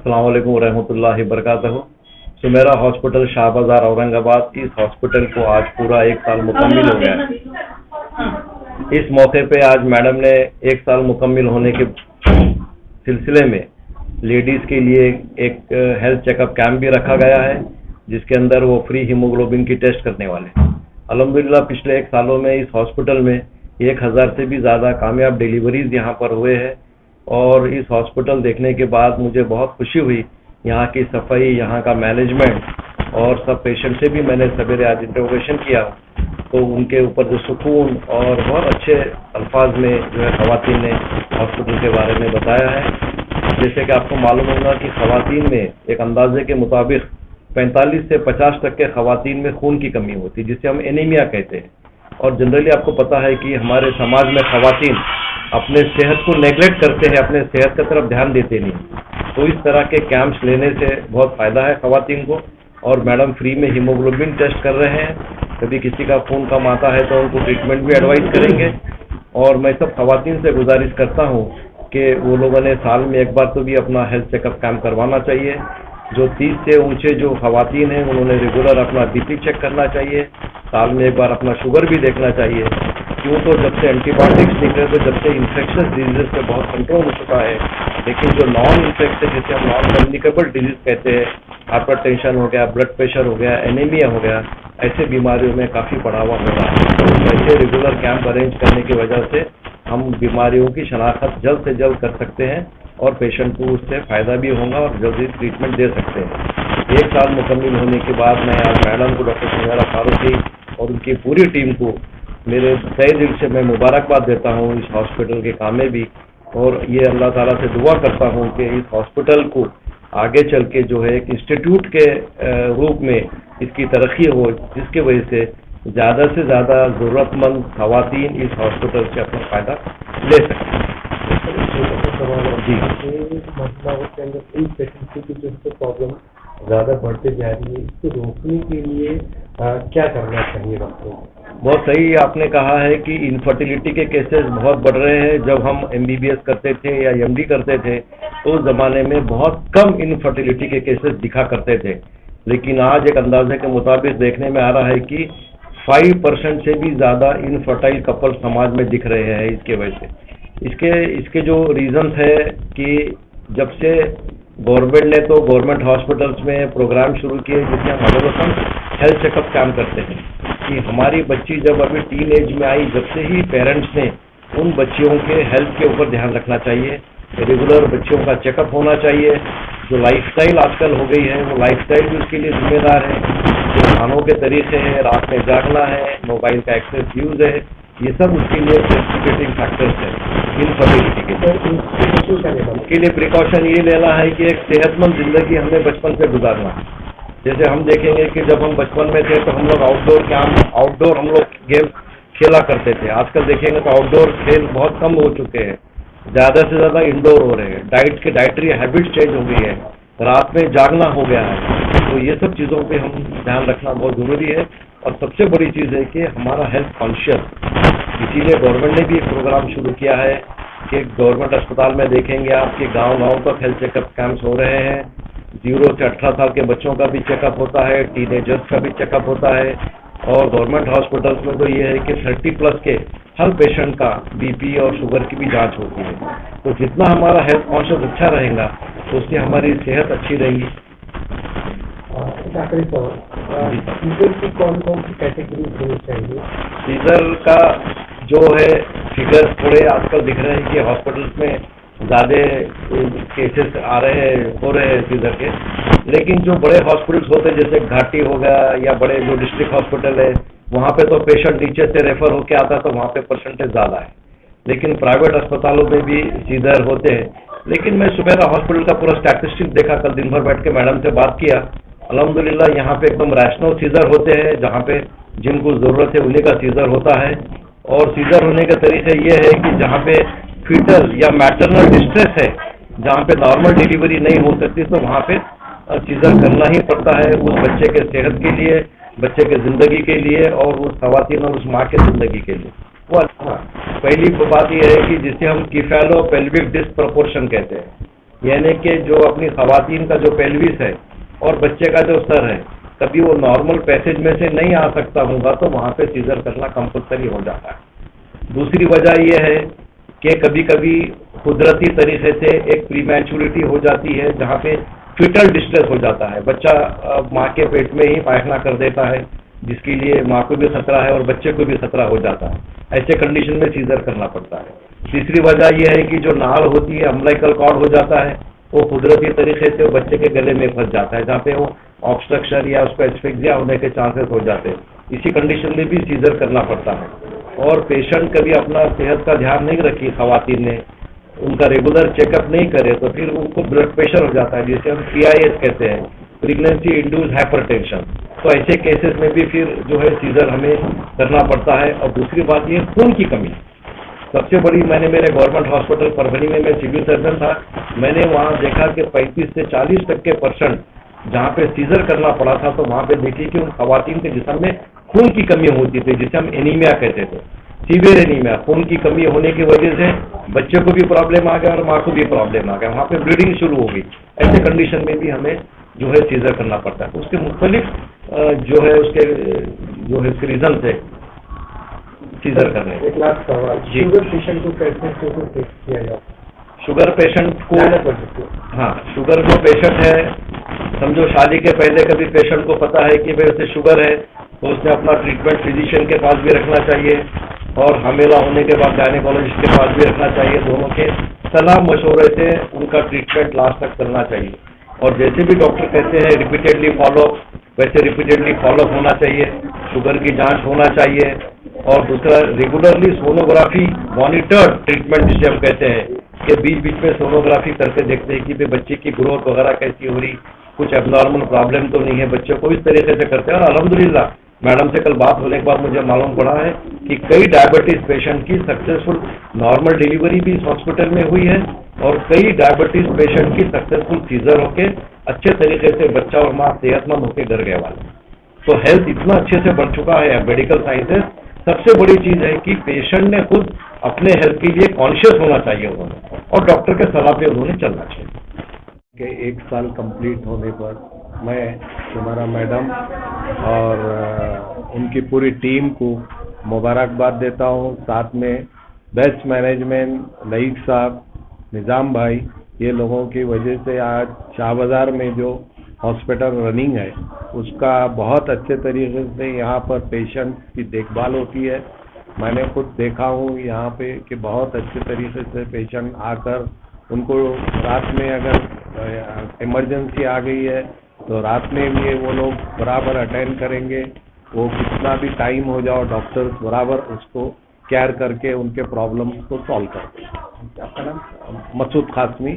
अस्सलाम वालेकुम रहमतुल्लाहि बरकातहू। सुमेरा हॉस्पिटल शाह बाजार औरंगाबाद, इस हॉस्पिटल को आज पूरा 1 साल मुकम्मिल हो गया। इस मौके पे आज मैडम ने 1 साल मुकम्मिल होने के सिलसिले में लेडीज़ के लिए एक हेल्थ चेकअप कैंप भी रखा गया है, जिसके अंदर वो फ्री हीमोग्लोबिन की टेस्ट करने वाले। अल्हम्दुलिल्लाह पिछले 1 सालों में इस हॉस्पिटल में 1000 से भी ज़्यादा कामयाब डिलीवरीज यहाँ पर हुए हैं। और इस हॉस्पिटल देखने के बाद मुझे बहुत खुशी हुई, यहाँ की सफाई, यहाँ का मैनेजमेंट, और सब पेशेंट से भी मैंने सवेरे आज इंटरोगेशन किया तो उनके ऊपर जो सुकून और बहुत अच्छे अल्फाज में जो है ख़वातीन ने हॉस्पिटल के बारे में बताया है। जैसे कि आपको मालूम होगा कि ख़वातीन में एक अंदाजे के मुताबिक 45 से 50% के ख़वातीन में खून की कमी होती है, जिसे हम एनीमिया कहते हैं। और जनरली आपको पता है कि हमारे समाज में ख़वातीन अपने सेहत को नेगलेक्ट करते हैं, अपने सेहत की तरफ ध्यान देते नहीं। तो इस तरह के कैंप्स लेने से बहुत फ़ायदा है ख़वातीन को। और मैडम फ्री में हीमोग्लोबिन टेस्ट कर रहे हैं, कभी किसी का खून कम आता है तो उनको ट्रीटमेंट भी एडवाइस करेंगे। और मैं सब ख़वातीन से गुजारिश करता हूँ कि वो लोगों ने साल में एक बार तो भी अपना हेल्थ चेकअप कैंप करवाना चाहिए। जो 30 से ऊँचे जो ख़वातीन हैं उन्होंने रेगुलर अपना बीपी चेक करना चाहिए, साल में एक बार अपना शुगर भी देखना चाहिए। क्यों तो जब से एंटीबायोटिक्स निकले तो जब से इन्फेक्शस डिजीज़ पे बहुत कंट्रोल हो चुका है, लेकिन जो नॉन इन्फेक्टेड, जिसे हम नॉन कम्युनिकेबल डिजीज़ कहते हैं, हाइपरटेंशन हो गया, ब्लड प्रेशर हो गया, एनीमिया हो गया, ऐसे बीमारियों में काफ़ी बढ़ावा हो रहा है। तो ऐसे रेगुलर कैंप अरेंज करने की वजह से हम बीमारियों की शनाख्त जल्द से जल्द कर सकते हैं और पेशेंट को उससे फ़ायदा भी होगा और जल्दी ट्रीटमेंट दे सकते हैं। 1 साल मुकम्मिल होने के बाद मैं आज मैडम को, डॉक्टर सुमेरा फारूकी और उनकी पूरी टीम को मेरे तहे दिल से मैं मुबारकबाद देता हूँ इस हॉस्पिटल के काम में भी। और ये अल्लाह ताला से दुआ करता हूँ कि इस हॉस्पिटल को आगे चल के जो है एक इंस्टीट्यूट के रूप में इसकी तरक्की हो, जिसकी वजह से ज़्यादा से ज़्यादा ज़रूरतमंद ख़वातीन इस हॉस्पिटल से अपना फ़ायदा ले सकें। जी, महिलाओं के अंदर इनफर्टिलिटी की जो प्रॉब्लम ज़्यादा बढ़ते जा रही है, इसको रोकने के लिए क्या करना चाहिए डॉक्टर? बहुत सही आपने कहा है कि इनफर्टिलिटी के केसेस बहुत बढ़ रहे हैं। जब हम MBBS करते थे या MD करते थे तो उस ज़माने में बहुत कम इनफर्टिलिटी के केसेस दिखा करते थे, लेकिन आज एक अंदाजे के मुताबिक देखने में आ रहा है कि 5% से भी ज़्यादा इनफर्टाइल कपल समाज में दिख रहे हैं। इसके वजह से इसके जो रीज़न्स है कि जब से गवर्नमेंट ने तो गवर्नमेंट हॉस्पिटल्स में प्रोग्राम शुरू किए जिसमें हम अडोलसेंट हेल्थ चेकअप काम करते हैं कि हमारी बच्ची जब अभी टीन एज में आई, जब से ही पेरेंट्स ने उन बच्चियों के हेल्थ के ऊपर ध्यान रखना चाहिए, रेगुलर बच्चियों का चेकअप होना चाहिए। जो लाइफस्टाइल आजकल हो गई है वो लाइफस्टाइल भी उसके लिए जिम्मेदार है। जो खानों के तरीके हैं, रात में जागना है, मोबाइल का एक्सेस यूज़ है, ये सब उसके लिए प्रेसिपिटेटिंग फैक्टर्स है इनफर्टिलिटी के। उसके लिए प्रिकॉशन ये लेना है कि एक सेहतमंद ज़िंदगी हमें बचपन से गुजारना है। जैसे हम देखेंगे कि जब हम बचपन में थे तो हम लोग आउटडोर हम लोग गेम खेला करते थे। आजकल देखेंगे तो आउटडोर खेल बहुत कम हो चुके हैं, ज़्यादा से ज़्यादा इंडोर हो रहे हैं। डाइटरी हैबिट चेंज हो गई है, रात में जागना हो गया है। तो ये सब चीज़ों पे हम ध्यान रखना बहुत ज़रूरी है। और सबसे बड़ी चीज़ है कि हमारा हेल्थ कॉन्शियस, इसीलिए गवर्नमेंट ने भी एक प्रोग्राम शुरू किया है कि गवर्नमेंट अस्पताल में देखेंगे आपके गांव-गांव तक हेल्थ चेकअप कैंप्स हो रहे हैं। 0 से 18 साल के बच्चों का भी चेकअप होता है, टीनेजर्स का भी चेकअप होता है। और गवर्नमेंट हॉस्पिटल्स में तो ये है कि 30+ के हर पेशेंट का बीपी और शुगर की भी जांच होती है। तो जितना हमारा हेल्थ कॉन्शियस अच्छा रहेगा तो उससे हमारी सेहत अच्छी रहेगी। आखिरी सवाल, सीजर की कौन कौन सी कैटेगरी होनी चाहिए? सीजर का जो है फिगर थोड़े आजकल दिख रहे हैं कि हॉस्पिटल्स में ज़्यादा केसेस हो रहे हैं सीजर के, लेकिन जो बड़े हॉस्पिटल्स होते हैं जैसे घाटी हो गया या बड़े जो डिस्ट्रिक्ट हॉस्पिटल है, वहाँ पे तो पेशेंट नीचे से रेफर होके आता है तो वहाँ पे परसेंटेज ज़्यादा है। लेकिन प्राइवेट अस्पतालों में भी सीजर होते हैं। लेकिन मैं सुमेरा हॉस्पिटल का पूरा स्टैटिस्टिक्स देखा, कल दिन भर बैठ के मैडम से बात किया। अल्हम्दुलिल्लाह यहाँ पे एकदम रैशनल सीजर होते हैं, जहाँ पे जिनको ज़रूरत है उन्हीं का सीजर होता है। और सीजर होने के तरीके ये है कि जहाँ पे फीटल या मैटरनल डिस्ट्रेस है, जहाँ पे नॉर्मल डिलीवरी नहीं हो सकती, तो वहाँ पे सीजर करना ही पड़ता है उस बच्चे के सेहत के लिए, बच्चे के ज़िंदगी के लिए और उस ख़वातीन और उस माँ के ज़िंदगी के लिए। वो पहली बात यह है कि जिसे हम कीफेलो पेल्विक डिस्प्रपोर्शन कहते हैं यानी कि जो अपनी खवातीन का जो पेल्विस है और बच्चे का जो सर है, कभी वो नॉर्मल पैसेज में से नहीं आ सकता होगा तो वहाँ पे सीजर करना कंपलसरी हो जाता है। दूसरी वजह यह है कि कभी कभी कुदरती तरीके से एक प्रीमैच्योरिटी हो जाती है जहाँ पे फिटल डिस्ट्रेस हो जाता है, बच्चा माँ के पेट में ही पायखाना कर देता है, जिसके लिए माँ को भी खतरा है और बच्चे को भी खतरा हो जाता है। ऐसे कंडीशन में सीजर करना पड़ता है। तीसरी वजह यह है कि जो नाल होती है, अम्बिलिकल कॉर्ड हो जाता है, वो कुदरती तरीके से वो बच्चे के गले में फंस जाता है, जहाँ पे वो ऑब्स्ट्रक्शन या उसको एस्फिक्सिया होने के चांसेस हो जाते हैं। इसी कंडीशन में भी सीजर करना पड़ता है। और पेशेंट कभी अपना सेहत का ध्यान नहीं रखी, खवातीन ने उनका रेगुलर चेकअप नहीं करे तो फिर उनको ब्लड प्रेशर हो जाता है, जिसे हम PIH कहते हैं, प्रेगनेंसी इंड्यूस्ड हाइपरटेंशन। तो ऐसे केसेस में भी फिर जो है सीजर हमें करना पड़ता है। और दूसरी बात ये खून की कमी सबसे बड़ी, मैंने मेरे गवर्नमेंट हॉस्पिटल परभनी में मैं सिविल सर्जन था, मैंने वहाँ देखा कि 35 से 40% जहाँ पे सीजर करना पड़ा था, तो वहाँ पे देखी कि उन खवातीन के जिस्म में खून की कमी होती थी, जिसे हम एनीमिया कहते थे, सीवियर एनीमिया। खून की कमी होने की वजह से बच्चे को भी प्रॉब्लम आ गया और माँ को भी प्रॉब्लम आ गया, वहाँ पे ब्लीडिंग शुरू हो गई। ऐसे कंडीशन में भी हमें जो है सीजर करना पड़ता है। उसके मुख्तलिफ जो है उसके जो है रीजन है सीजर करने। एक लास्ट सवाल, जी। शुगर पेशेंट को कैसे टेस्ट किया जाता है? शुगर पेशेंट को, जाना पड़ सकती है। हाँ, शुगर जो पेशेंट है, समझो शादी के पहले कभी पेशेंट को पता है कि भाई उसे शुगर है, तो उसने अपना ट्रीटमेंट फिजिशियन के पास भी रखना चाहिए और हमेला होने के बाद गायनेकोलॉजिस्ट के पास भी रखना चाहिए। दोनों के सलाह मशवरे से उनका ट्रीटमेंट लास्ट तक करना चाहिए। और जैसे भी डॉक्टर कहते हैं रिपीटेडली फॉलो, वैसे रिपीटेडली फॉलो होना चाहिए। शुगर की जांच होना चाहिए। और दूसरा, रेगुलरली सोनोग्राफी मॉनिटर्ड ट्रीटमेंट जिसे हम कहते हैं, कि बीच बीच में सोनोग्राफी करके देखते हैं कि भाई बच्चे की ग्रोथ वगैरह कैसी हो रही, कुछ एबनॉर्मल प्रॉब्लम तो नहीं है बच्चे को। इस तरीके से करते हैं। और अल्हम्दुलिल्लाह मैडम से कल बात होने के बाद मुझे मालूम पड़ा है कि कई डायबिटीज पेशेंट की सक्सेसफुल नॉर्मल डिलीवरी भी इस हॉस्पिटल में हुई है और कई डायबिटीज पेशेंट की सक्सेसफुल सीजर होके अच्छे तरीके से बच्चा और माँ सेहतमंद होकर घर गए वाले। तो हेल्थ इतना अच्छे से बढ़ चुका है, मेडिकल साइंसेस। सबसे बड़ी चीज है कि पेशेंट ने खुद अपने हेल्थ के लिए कॉन्शियस होना चाहिए उन्होंने, और डॉक्टर के सलाह पे उन्होंने चलना चाहिए। कि 1 साल कंप्लीट होने पर मैं तुम्हारा मैडम और उनकी पूरी टीम को मुबारकबाद देता हूँ। साथ में बेस्ट मैनेजमेंट, लईक साहब, निज़ाम भाई, ये लोगों की वजह से आज शाह बाज़ार में जो हॉस्पिटल रनिंग है उसका बहुत अच्छे तरीके से यहाँ पर पेशेंट की देखभाल होती है। मैंने खुद देखा हूँ यहाँ पे कि बहुत अच्छे तरीके से पेशेंट आकर उनको रात में अगर इमरजेंसी आ गई है तो रात में भी वो लोग बराबर अटेंड करेंगे। वो कितना भी टाइम हो जाओ, डॉक्टर्स बराबर उसको केयर करके उनके प्रॉब्लम्स को सॉल्व करते हैं। आपका नाम? मसूद कासमी।